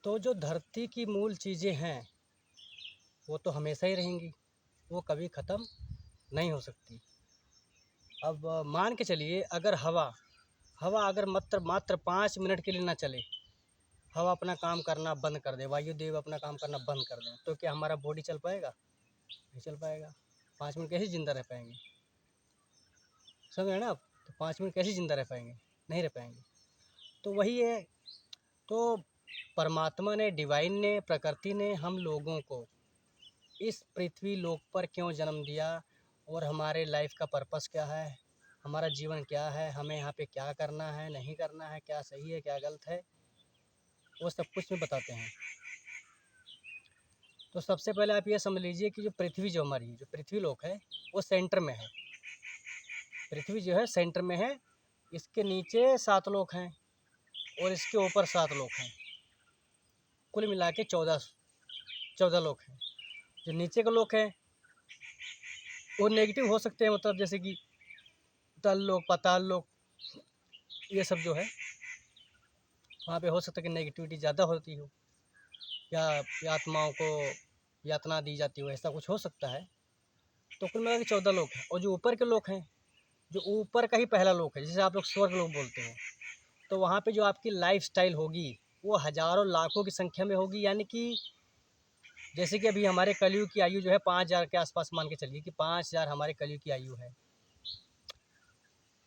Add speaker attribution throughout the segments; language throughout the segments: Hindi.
Speaker 1: तो जो धरती की मूल चीज़ें हैं वो तो हमेशा ही रहेंगी, वो कभी ख़त्म नहीं हो सकती। अब मान के चलिए अगर हवा हवा अगर मात्र मात्र 5 मिनट के लिए ना चले, हवा अपना काम करना बंद कर दे, वायुदेव अपना काम करना बंद कर दें, तो क्या हमारा बॉडी चल पाएगा? नहीं चल पाएगा। 5 मिनट कैसे ज़िंदा रह पाएंगे? समझ रहे हैं ना आप? तो 5 मिनट कैसे ज़िंदा रह पाएंगे? नहीं रह पाएंगे। तो वही है। तो परमात्मा ने, डिवाइन ने, प्रकृति ने हम लोगों को इस पृथ्वी लोक पर क्यों जन्म दिया और हमारे लाइफ का पर्पस क्या है, हमारा जीवन क्या है, हमें यहाँ पे क्या करना है, नहीं करना है, क्या सही है, क्या गलत है, वो सब कुछ में बताते हैं। तो सबसे पहले आप ये समझ लीजिए कि जो पृथ्वी जो हमारी जो पृथ्वी लोक है वो सेंटर में है। पृथ्वी जो है सेंटर में है, इसके नीचे 7 लोक हैं और इसके ऊपर 7 लोक हैं। कुल मिला के 14 लोक हैं। जो नीचे के लोक हैं वो नेगेटिव हो सकते हैं, मतलब जैसे कि तल लोक, पाताल लोक, ये सब जो है वहाँ पे हो सकता है कि नेगेटिविटी ज़्यादा होती हो या आत्माओं को यातना दी जाती हो, ऐसा कुछ हो सकता है। तो कुल मिला के 14 लोक हैं। और जो ऊपर के लोक हैं, जो ऊपर का ही पहला लोक है, जिसे आप लोग स्वर्ग लोक बोलते हैं, तो वहाँ पे जो आपकी लाइफ स्टाइल होगी वो हज़ारों लाखों की संख्या में होगी। यानी कि जैसे कि अभी हमारे कलयुग की आयु जो है 5,000 के आसपास, मान के चलिए कि 5,000 हमारे कलयुग की आयु है।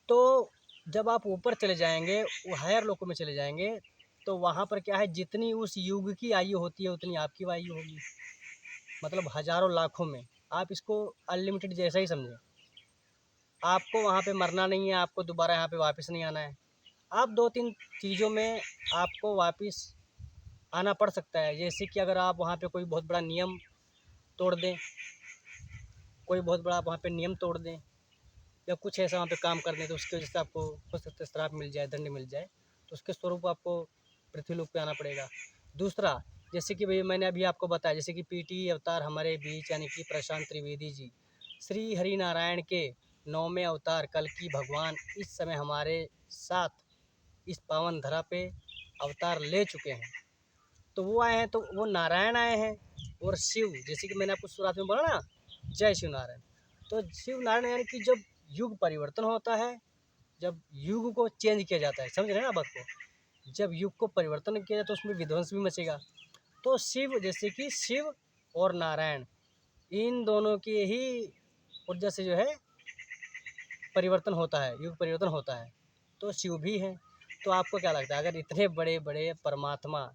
Speaker 1: तो जब आप ऊपर चले जाएंगे, वो हायर लोकों में चले जाएंगे, तो वहाँ पर क्या है, जितनी उस युग की आयु होती है उतनी आपकी आयु होगी। मतलब हज़ारों लाखों में। आप इसको अनलिमिटेड जैसा ही समझें। आपको वहाँ पे मरना नहीं है, आपको दोबारा यहाँ पे वापस नहीं आना है। आप 2-3 चीज़ों में आपको वापस आना पड़ सकता है। जैसे कि अगर आप वहाँ पे कोई बहुत बड़ा नियम तोड़ दें, कोई बहुत बड़ा वहाँ पे नियम तोड़ दें या कुछ ऐसा वहाँ पे काम कर दें, तो उसकी वजह से आपको हो सकता है श्राप मिल जाए, दंड मिल जाए, तो उसके स्वरूप आपको पृथ्वी लोक पे आना पड़ेगा। दूसरा, जैसे कि भाई मैंने अभी आपको बताया, जैसे कि पीटी अवतार हमारे बीच यानी कि प्रशांत त्रिवेदी जी, श्री हरि नारायण के 9वें अवतार कल्कि भगवान इस समय हमारे साथ इस पावन धरा पे अवतार ले चुके हैं। तो वो आए हैं, तो वो नारायण आए हैं। और शिव, जैसे कि मैंने आपको शुरुआत में बोला ना, जय शिव नारायण। तो शिव नारायण यानी कि जब युग परिवर्तन होता है, जब युग को चेंज किया जाता है, समझ रहे हैं ना बात को, जब युग को परिवर्तन किया जाए तो उसमें विध्वंस भी मचेगा। तो शिव, जैसे कि शिव और नारायण, इन दोनों की ही ऊर्जा से जो है परिवर्तन होता है, युग परिवर्तन होता है। तो शिव भी हैं। तो आपको क्या लगता है, अगर इतने बड़े बड़े परमात्मा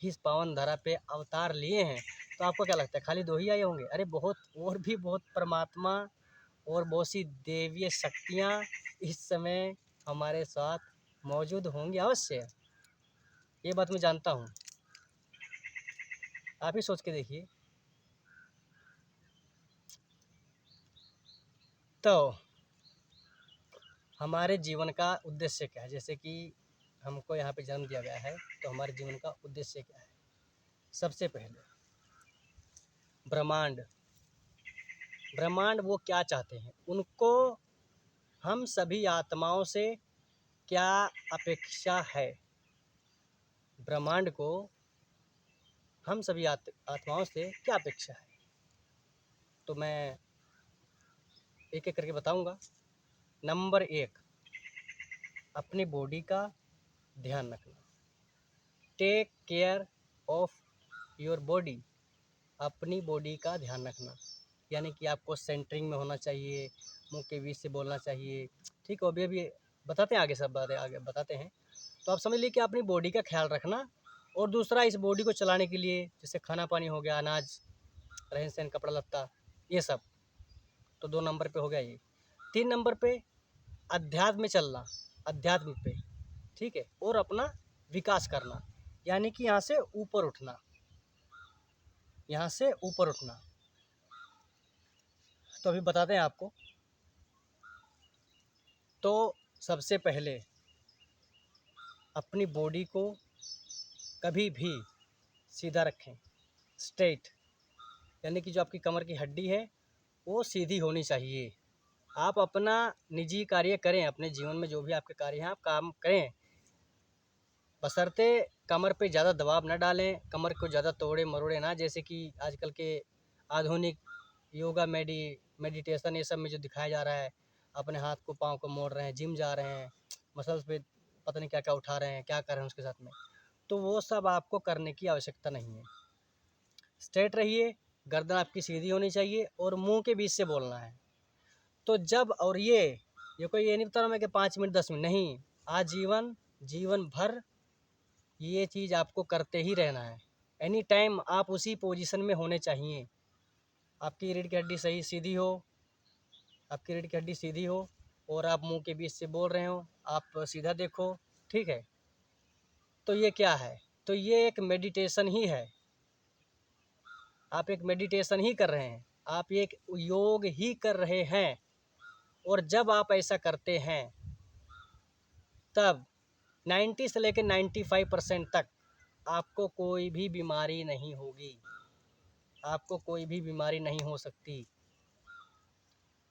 Speaker 1: इस पावन धरा पे अवतार लिए हैं, तो आपको क्या लगता है खाली 2 ही आए होंगे? अरे बहुत, और भी बहुत परमात्मा और बहुत सी देवीय शक्तियाँ इस समय हमारे साथ मौजूद होंगी अवश्य। ये बात मैं जानता हूँ। आप ही सोच के देखिए। तो हमारे जीवन का उद्देश्य क्या है? जैसे कि हमको यहाँ पे जन्म दिया गया है, तो हमारे जीवन का उद्देश्य क्या है? सबसे पहले ब्रह्मांड, ब्रह्मांड वो क्या चाहते हैं, उनको हम सभी आत्माओं से क्या अपेक्षा है? ब्रह्मांड को हम सभी आत्माओं से क्या अपेक्षा है? तो मैं एक एक करके बताऊंगा। नंबर 1, अपनी बॉडी का ध्यान रखना। Take care of your body. अपनी बॉडी का ध्यान रखना, यानी कि आपको सेंटरिंग में होना चाहिए, मुंह के बीच से बोलना चाहिए। ठीक है, अभी बताते हैं, आगे सब बातें आगे बताते हैं। तो आप समझ लीजिए कि अपनी बॉडी का ख्याल रखना। और दूसरा, इस बॉडी को चलाने के लिए जैसे खाना पानी हो गया, अनाज, रहन सहन, कपड़ा लत्ता, ये सब। तो 2 नंबर पे हो गया ये। 3 नंबर पे अध्यात्म में चलना, अध्यात्म पे, ठीक है, और अपना विकास करना, यानी कि यहाँ से ऊपर उठना, यहाँ से ऊपर उठना। तो अभी बताते हैं आपको। तो सबसे पहले अपनी बॉडी को कभी भी सीधा रखें, स्ट्रेट, यानी कि जो आपकी कमर की हड्डी है वो सीधी होनी चाहिए। आप अपना निजी कार्य करें, अपने जीवन में जो भी आपके कार्य हैं आप काम करें, बशर्ते कमर पे ज़्यादा दबाव न डालें, कमर को ज़्यादा तोड़े मरोड़े ना, जैसे कि आजकल के आधुनिक योगा मेडिटेशन ये सब में जो दिखाया जा रहा है, अपने हाथ को पाँव को मोड़ रहे हैं, जिम जा रहे हैं, मसल्स पे पता नहीं क्या क्या उठा रहे हैं, क्या कर रहे हैं उसके साथ में, तो वो सब आपको करने की आवश्यकता नहीं है। स्ट्रेट रहिए, गर्दन आपकी सीधी होनी चाहिए और मुंह के बीच से बोलना है। तो जब और ये कोई ये नहीं बता रहा मैं कि 5 मिनट 10 मिनट नहीं, आजीवन जीवन भर ये चीज़ आपको करते ही रहना है। एनी टाइम आप उसी पोजीशन में होने चाहिए। आपकी रीढ़ की हड्डी सही सीधी हो, आपकी रीढ़ की हड्डी सीधी हो और आप मुंह के बीच से बोल रहे हो, आप सीधा देखो, ठीक है। तो ये क्या है, तो ये एक मेडिटेशन ही है। आप एक मेडिटेशन ही कर रहे हैं, आप एक योग ही कर रहे हैं। और जब आप ऐसा करते हैं तब 90 से लेकर 95% तक आपको कोई भी बीमारी नहीं होगी, आपको कोई भी बीमारी नहीं हो सकती।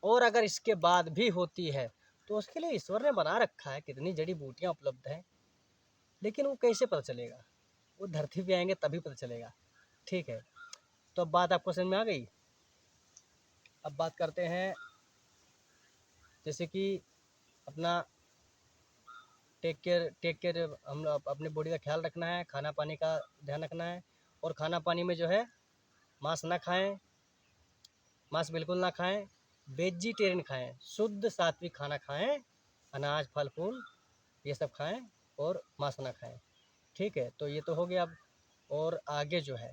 Speaker 1: और अगर इसके बाद भी होती है तो उसके लिए ईश्वर ने बना रखा है, कितनी जड़ी बूटियाँ उपलब्ध हैं, लेकिन वो कैसे पता चलेगा, वो धरती पे आएंगे तभी पता चलेगा, ठीक है। तो अब बात आपको समझ में आ गई। अब बात करते हैं जैसे कि अपना टेक केयर हम लोग अपने बॉडी का ख्याल रखना है, खाना पानी का ध्यान रखना है। और खाना पानी में जो है मांस ना खाएं, मांस बिल्कुल ना खाएं, वेजिटेरियन खाएं, शुद्ध सात्विक खाना खाएं, अनाज फल फूल ये सब खाएं और मांस ना खाएं, ठीक है। तो ये तो हो गया। अब और आगे जो है,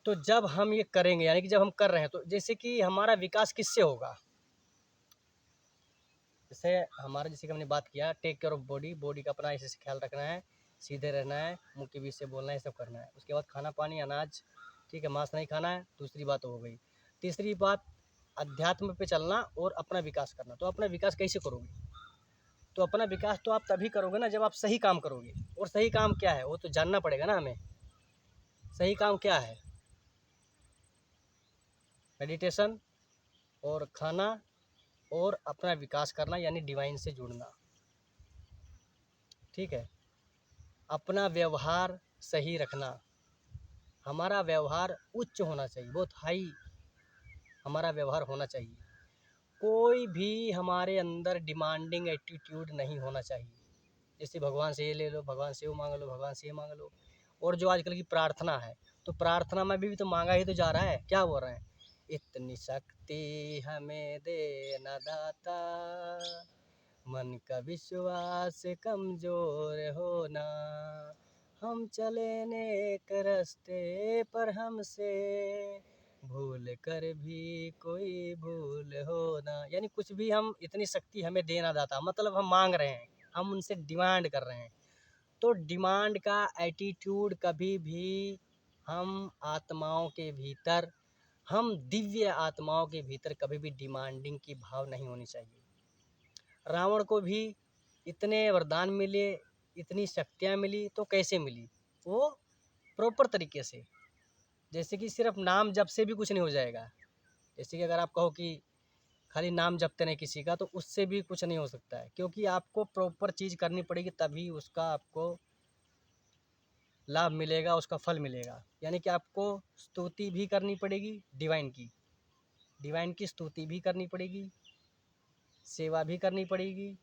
Speaker 1: तो जब हम ये करेंगे यानी कि जब हम कर रहे हैं तो जैसे कि हमारा विकास किससे होगा, जैसे हमारा जैसे कि हमने बात किया take care of body, body का अपना ऐसे ख्याल रखना है, सीधे रहना है, मुंह के बीच से बोलना है, सब करना है। उसके बाद खाना पानी अनाज, ठीक है, मांस नहीं खाना है, दूसरी बात हो गई। तीसरी बात अध्यात्म पे चलना और अपना विकास करना। तो अपना विकास कैसे करोगे, तो अपना विकास तो आप तभी करोगे ना जब आप सही काम करोगे। और सही काम क्या है वो तो जानना पड़ेगा ना हमें। सही काम क्या है, मेडिटेशन और खाना और अपना विकास करना यानी डिवाइन से जुड़ना, ठीक है। अपना व्यवहार सही रखना, हमारा व्यवहार उच्च होना चाहिए, बहुत हाई हमारा व्यवहार होना चाहिए। कोई भी हमारे अंदर डिमांडिंग एटीट्यूड नहीं होना चाहिए, जैसे भगवान से ये ले लो, भगवान से वो मांग लो, भगवान से ये मांग लो। और जो आजकल की प्रार्थना है, तो प्रार्थना में भी तो मांगा ही तो जा रहा है, क्या बोल रहे हैं, इतनी शक्ति हमें देना दाता, मन का विश्वास कमजोर होना, हम चले नेक रास्ते पर हमसे भूल कर भी कोई भूल हो ना। यानी कुछ भी हम इतनी शक्ति हमें देना दाता, मतलब हम मांग रहे हैं, हम उनसे डिमांड कर रहे हैं। तो डिमांड का एटीट्यूड कभी भी हम आत्माओं के भीतर, हम दिव्य आत्माओं के भीतर कभी भी डिमांडिंग की भाव नहीं होनी चाहिए। रावण को भी इतने वरदान मिले, इतनी शक्तियाँ मिली, तो कैसे मिली, वो प्रॉपर तरीके से। जैसे कि सिर्फ नाम जप से भी कुछ नहीं हो जाएगा। जैसे कि अगर आप कहो कि खाली नाम जपते नहीं किसी का, तो उससे भी कुछ नहीं हो सकता है, क्योंकि आपको प्रॉपर चीज़ करनी पड़ेगी तभी उसका आपको लाभ मिलेगा, उसका फल मिलेगा। यानी कि आपको स्तुति भी करनी पड़ेगी डिवाइन की स्तुति भी करनी पड़ेगी, सेवा भी करनी पड़ेगी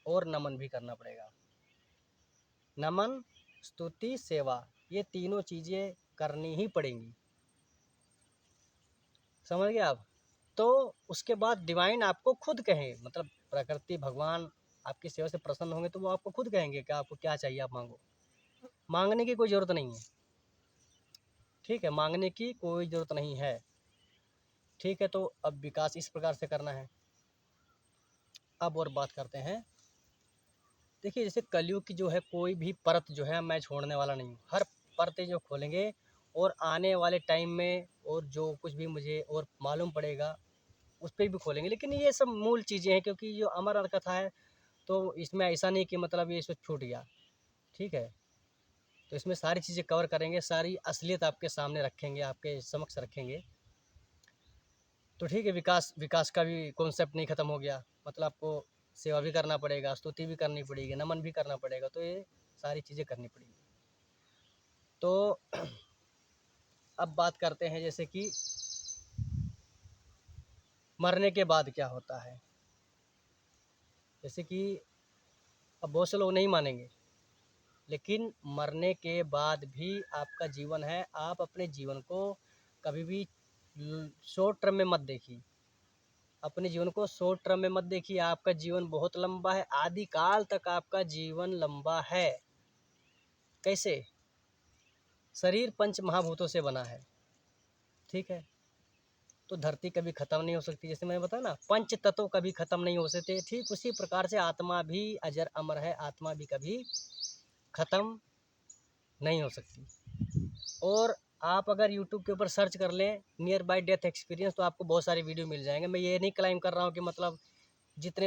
Speaker 1: और नमन भी करना पड़ेगा। नमन, स्तुति, सेवा, ये तीनों चीज़ें करनी ही पड़ेंगी, समझ गए आप। तो उसके बाद डिवाइन आपको खुद कहे, मतलब प्रकृति भगवान आपकी सेवा से प्रसन्न होंगे तो वो आपको खुद कहेंगे कि आपको क्या चाहिए आप मांगो। मांगने की कोई ज़रूरत नहीं है, ठीक है, मांगने की कोई ज़रूरत नहीं है, ठीक है। तो अब विकास इस प्रकार से करना है। अब और बात करते हैं, देखिए जैसे कलयुग की जो है कोई भी परत जो है मैं छोड़ने वाला नहीं हूँ, हर परतें जो खोलेंगे और आने वाले टाइम में और जो कुछ भी मुझे और मालूम पड़ेगा उस पर भी खोलेंगे। लेकिन ये सब मूल चीज़ें हैं, क्योंकि जो अमर कथा है तो इसमें ऐसा नहीं कि मतलब ये सब छूट गया, ठीक है। तो इसमें सारी चीज़ें कवर करेंगे, सारी असलियत आपके सामने रखेंगे, आपके समक्ष रखेंगे। तो ठीक है, विकास का भी कॉन्सेप्ट नहीं ख़त्म हो गया, मतलब आपको सेवा भी करना पड़ेगा, स्तुति भी करनी पड़ेगी, नमन भी करना पड़ेगा, तो ये सारी चीज़ें करनी पड़ेगी। तो अब बात करते हैं जैसे कि मरने के बाद क्या होता है। जैसे कि अब बहुत से लोग नहीं मानेंगे, लेकिन मरने के बाद भी आपका जीवन है। आप अपने जीवन को कभी भी शॉर्ट टर्म में मत देखिए। अपने जीवन को शॉर्ट टर्म में मत देखिए। आपका जीवन बहुत लंबा है, आदि काल तक आपका जीवन लंबा है। कैसे? शरीर पंच महाभूतों से बना है, ठीक है। तो धरती कभी ख़त्म नहीं हो सकती, जैसे मैंने बताया ना, पंच तत्व कभी ख़त्म नहीं हो सकते। ठीक उसी प्रकार से आत्मा भी अजर अमर है, आत्मा भी कभी ख़त्म नहीं हो सकती। और आप अगर यूट्यूब के ऊपर सर्च कर लें नियर बाई डेथ एक्सपीरियंस, तो आपको बहुत सारे वीडियो मिल जाएंगे। मैं ये नहीं क्लाइम कर रहा हूँ कि मतलब जितने